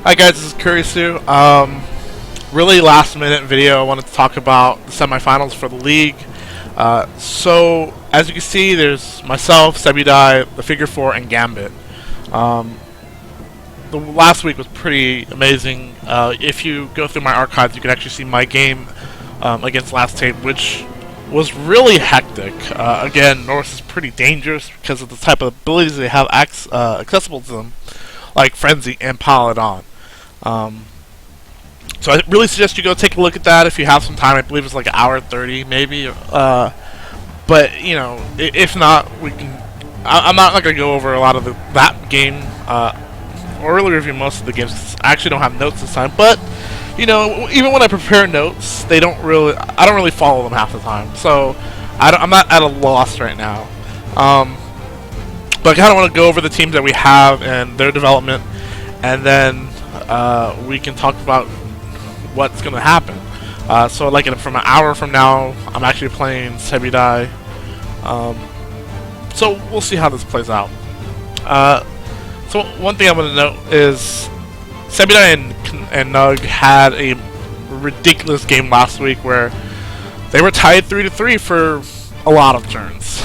Hi guys, this is Kurisu. Really last minute video. I wanted to talk about the semifinals for the league. So as you can see, there's myself, Sebudai, the Figure 4, and Gambit. The last week was pretty amazing. If you go through my archives, you can actually see my game against Last Tape, which was really hectic. Again, Norse is pretty dangerous because of the type of abilities they have accessible to them, like Frenzy and Paladon. So I really suggest you go take a look at that if you have some time. I believe it's like an hour 30 maybe. But you know, if not, we can. I'm not going to go over a lot of that game or really review most of the games. 'Cause I actually don't have notes this time. But you know, even when I prepare notes, I don't really follow them half the time. So I'm not at a loss right now. But I kind of want to go over the teams that we have and their development, and then we can talk about what's going to happen. So like from an hour from now, I'm actually playing Sebudai. So we'll see how this plays out. So one thing I'm going to note is Sebudai and Nug had a ridiculous game last week where they were tied 3-3 for a lot of turns.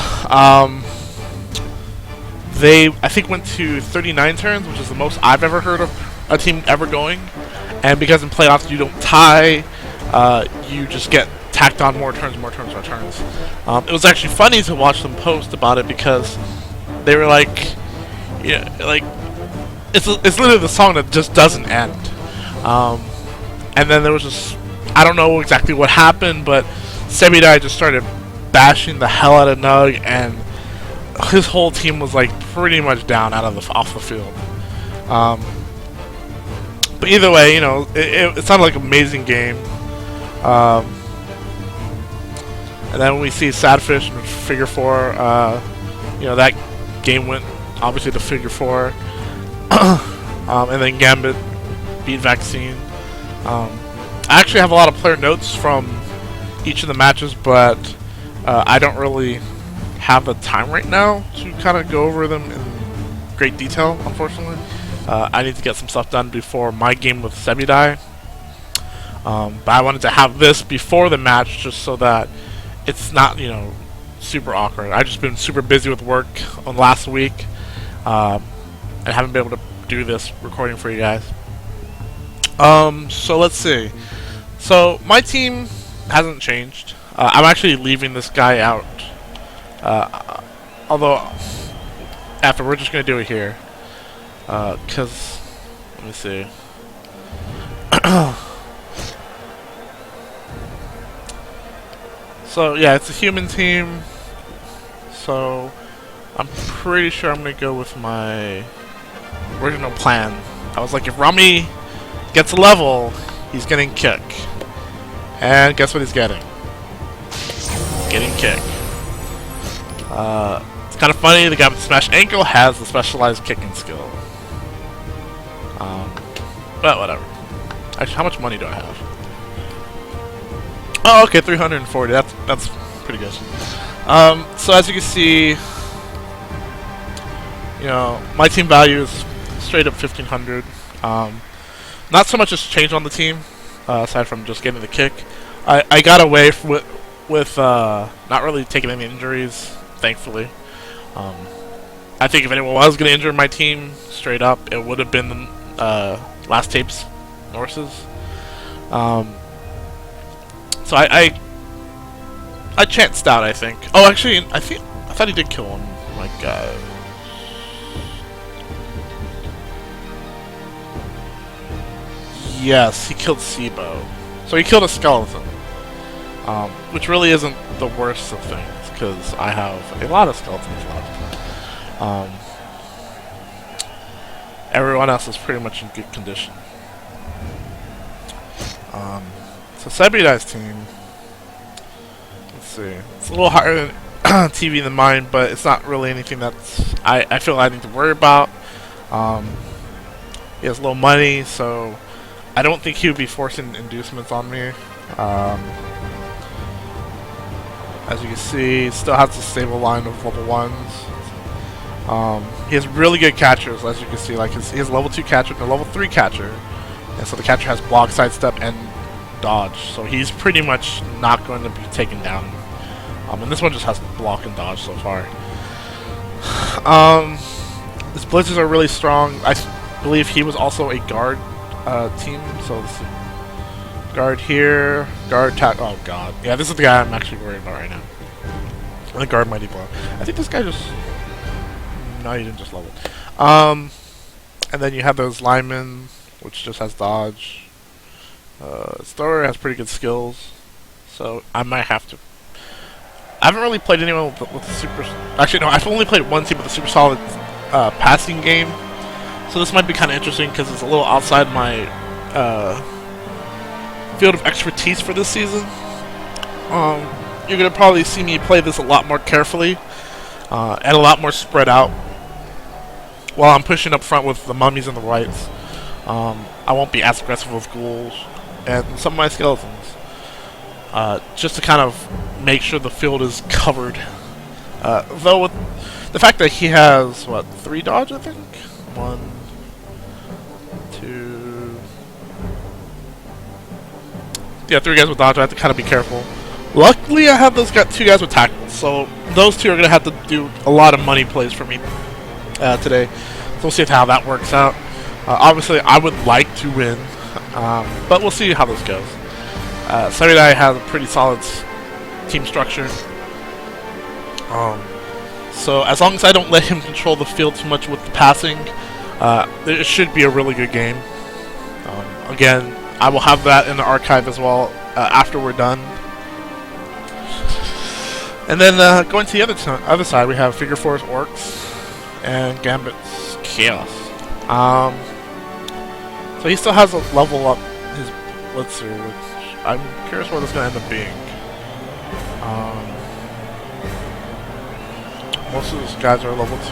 They, I think, went to 39 turns, which is the most I've ever heard of a team ever going. And because in playoffs you don't tie, you just get tacked on more turns. It was actually funny to watch them post about it because they were like, yeah, like it's literally the song that just doesn't end. And then there was just, I don't know exactly what happened, but Sebudai just started bashing the hell out of Nug, and his whole team was like pretty much down off the field. But either way, you know, it sounded like an amazing game. And then we see Sadfish and Figure 4. You know, that game went obviously to Figure 4. And then Gambit beat Vaccine. I actually have a lot of player notes from each of the matches, but I don't really have the time right now to kind of go over them in great detail, unfortunately. I need to get some stuff done before my game with Sebudai. But I wanted to have this before the match just so that it's not, you know, super awkward. I've just been super busy with work on last week and haven't been able to do this recording for you guys. So let's see. So my team hasn't changed. I'm actually leaving this guy out. Although, after we're just going to do it here. Because, let me see. So, yeah, it's a human team. So, I'm pretty sure I'm going to go with my original plan. I was like, if Rami gets a level, he's getting kick. And guess what he's getting? He's getting kick. It's kind of funny, the guy with Smash Ankle has the specialized kicking skill. But whatever. Actually, how much money do I have? Oh, okay, 340. That's pretty good. So as you can see, you know, my team value is straight up 1500. Not so much has changed on the team, aside from just getting the kick. I got away with not really taking any injuries, thankfully. I think if anyone was going to injure my team straight up, it would have been Last Tape's Norses. So I chanced out, I think. Oh, actually, I thought he did kill him. My God. Yes, he killed Sibo. So he killed a skeleton. Which really isn't the worst of things, because I have a lot of skeletons left. Everyone else is pretty much in good condition. So Sebudai's team, let's see, it's a little higher than TV than mine, but it's not really anything that's I feel I need to worry about. He has low money, so I don't think he would be forcing inducements on me. As you can see, he still has a stable line of level 1s. He has really good catchers, as you can see. Like he has a level 2 catcher and a level 3 catcher, and so the catcher has block, sidestep, and dodge. So he's pretty much not going to be taken down. And this one just has block and dodge so far. His blitzers are really strong. I believe he was also a guard team. So let's see. Guard here, guard oh god. Yeah, this is the guy I'm actually worried about right now. And the guard mighty blow. I think this guy just... No, he didn't just level. And then you have those linemen, which just has dodge. Storer has pretty good skills, so I might have to... I haven't really played anyone with a super... Actually, no, I've only played one team with a super solid passing game. So this might be kind of interesting because it's a little outside my field of expertise for this season. You're going to probably see me play this a lot more carefully and a lot more spread out while I'm pushing up front with the mummies and the whites. I won't be as aggressive with ghouls and some of my skeletons, just to kind of make sure the field is covered. Though with the fact that he has, what, 3 dodge, I think? 1, 2... Yeah, 3 guys with dodge. I have to kind of be careful. Luckily, I have those 2 guys with tackles, so those 2 are going to have to do a lot of money plays for me today. So we'll see how that works out. Obviously, I would like to win, but we'll see how this goes. Saridai has a pretty solid team structure. So as long as I don't let him control the field too much with the passing, it should be a really good game. Again, I will have that in the archive as well after we're done. And then going to the other side, we have Figure 4's Orcs and Gambit's Chaos. So he still has a level up his Blitzer, which I'm curious what it's going to end up being. Most of these guys are level 2.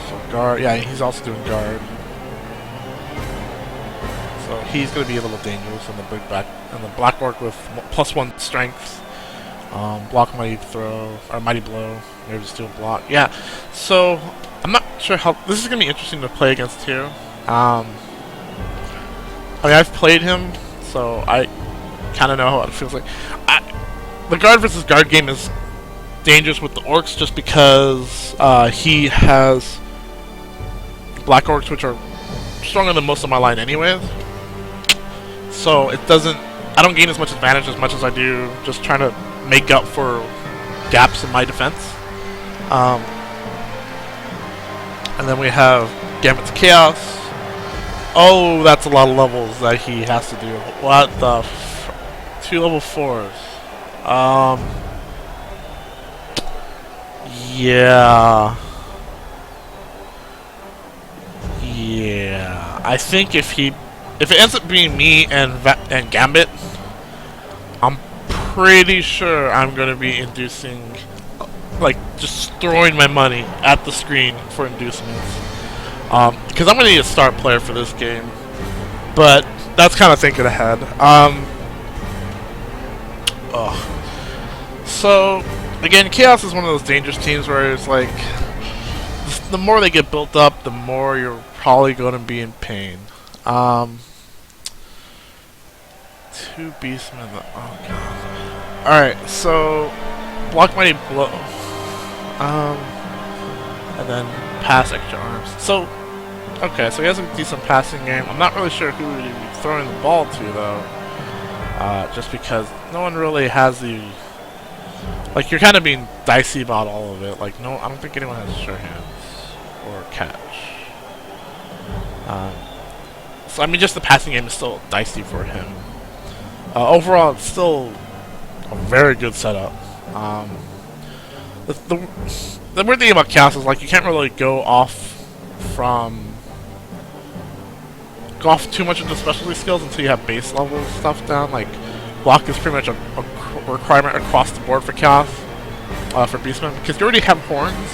So guard, yeah, he's also doing guard. So he's going to be a little dangerous in the big back, and the black orc with +1 strength. Block mighty throw, or mighty blow. Maybe just do a block. Yeah, so I'm not sure how... This is going to be interesting to play against too. I mean, I've played him, so I kind of know how it feels like. The guard versus guard game is dangerous with the orcs just because he has black orcs, which are stronger than most of my line anyways. So it doesn't... I don't gain as much advantage as I do just trying to make up for gaps in my defense. And then we have Gambit's Chaos. Oh, that's a lot of levels that he has to do. What the 2 level 4s. Yeah. Yeah. I think if it ends up being me and Gambit, I'm pretty sure I'm going to be inducing, like, just throwing my money at the screen for inducements. Because I'm going to need a start player for this game. But that's kind of thinking ahead. So, again, Chaos is one of those dangerous teams where it's like, the more they get built up, the more you're probably going to be in pain. 2 Beastmen. Oh god. Alright, so block mighty blow. And then pass extra arms. So, okay, so he has a decent passing game. I'm not really sure who he'd be throwing the ball to though. Just because no one really has the... Like, you're kind of being dicey about all of it. Like, no, I don't think anyone has sure hands or catch. So, I mean, just the passing game is still dicey for him. Overall, it's still a very good setup. The weird thing about Chaos is, like, you can't really go off too much into specialty skills until you have base level stuff down. Like, block is pretty much a requirement across the board for Chaos, for Beastmen, because you already have horns,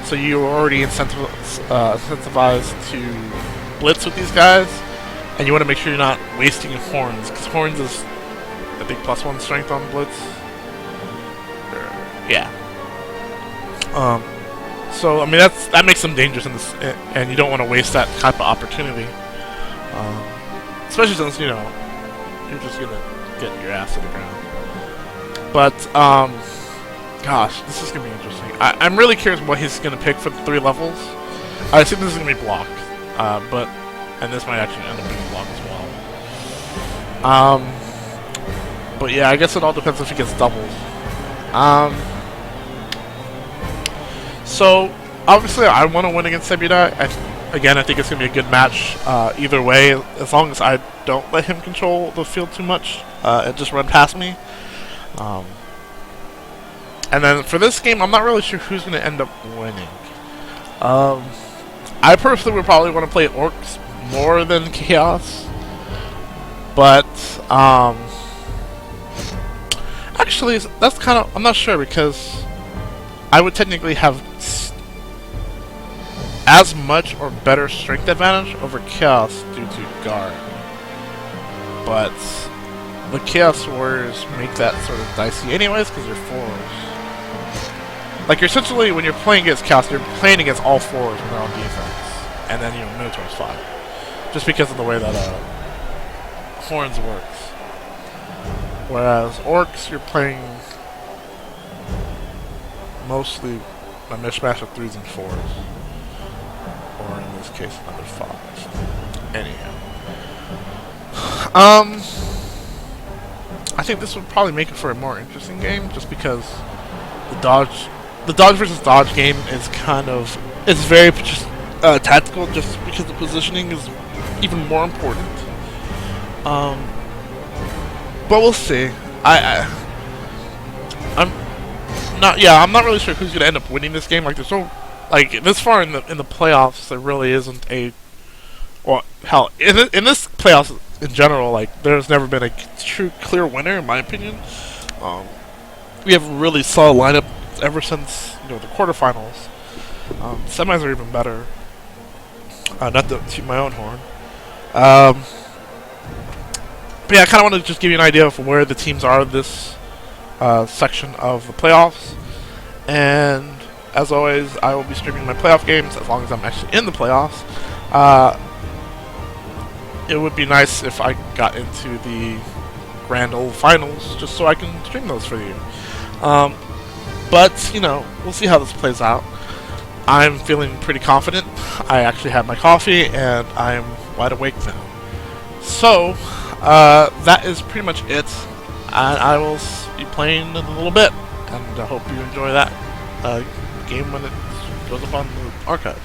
so you're already incentivized to blitz with these guys, and you want to make sure you're not wasting your horns, because horns is a big +1 strength on blitz. Yeah. So I mean that makes them dangerous in this, and you don't want to waste that type of opportunity. Especially since you're just gonna get your ass to the ground. But gosh, this is gonna be interesting. I'm really curious what he's gonna pick for the 3 levels. I assume this is gonna be blocked, and this might actually end up being blocked as well. But yeah, I guess it all depends if he gets doubles. So obviously I want to win against Sebida. Again, I think it's going to be a good match either way, as long as I don't let him control the field too much and just run past me. And then for this game, I'm not really sure who's going to end up winning. I personally would probably want to play Orcs more than Chaos. But, actually, that's kind of, I'm not sure, because I would technically have as much or better strength advantage over Chaos due to guard. But the Chaos Warriors make that sort of dicey anyways, because they're 4s. Like, you're essentially, when you're playing against Chaos, you're playing against all 4s when they're on defense. And then, Minotaur's 5. Just because of the way that Horns works. Whereas Orcs, you're playing mostly a mishmash of 3s and 4s. Or in this case, another 5. Anyhow. I think this would probably make it for a more interesting game, just because the dodge versus dodge game is it's very just tactical, just because the positioning is even more important. But we'll see. I'm not really sure who's gonna end up winning this game. Like, there's so, like, this far in the playoffs, there really isn't a, well, hell, in this playoffs in general, like, there's never been a true clear winner, in my opinion. We have a really solid lineup ever since the quarterfinals. Semis are even better. Not to toot my own horn. But yeah, I kind of want to just give you an idea of where the teams are this section of the playoffs. And as always, I will be streaming my playoff games as long as I'm actually in the playoffs. It would be nice if I got into the grand old finals, just so I can stream those for you. But we'll see how this plays out. I'm feeling pretty confident. I actually had my coffee and I'm wide awake now. So that is pretty much it. I will be playing in a little bit, and I hope you enjoy that game when it goes up on the archive.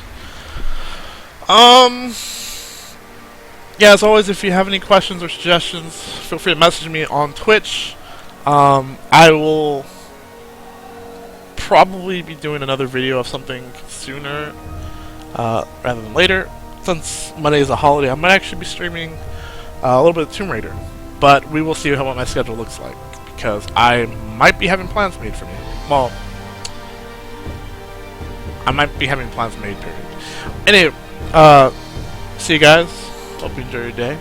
Yeah, as always, if you have any questions or suggestions, feel free to message me on Twitch. I will probably be doing another video of something sooner rather than later. Since Monday is a holiday, I might actually be streaming a little bit of Tomb Raider. But we will see what my schedule looks like, because I might be having plans made for me. Well, I might be having plans made, period. Anyway, see you guys. Hope you enjoy your day.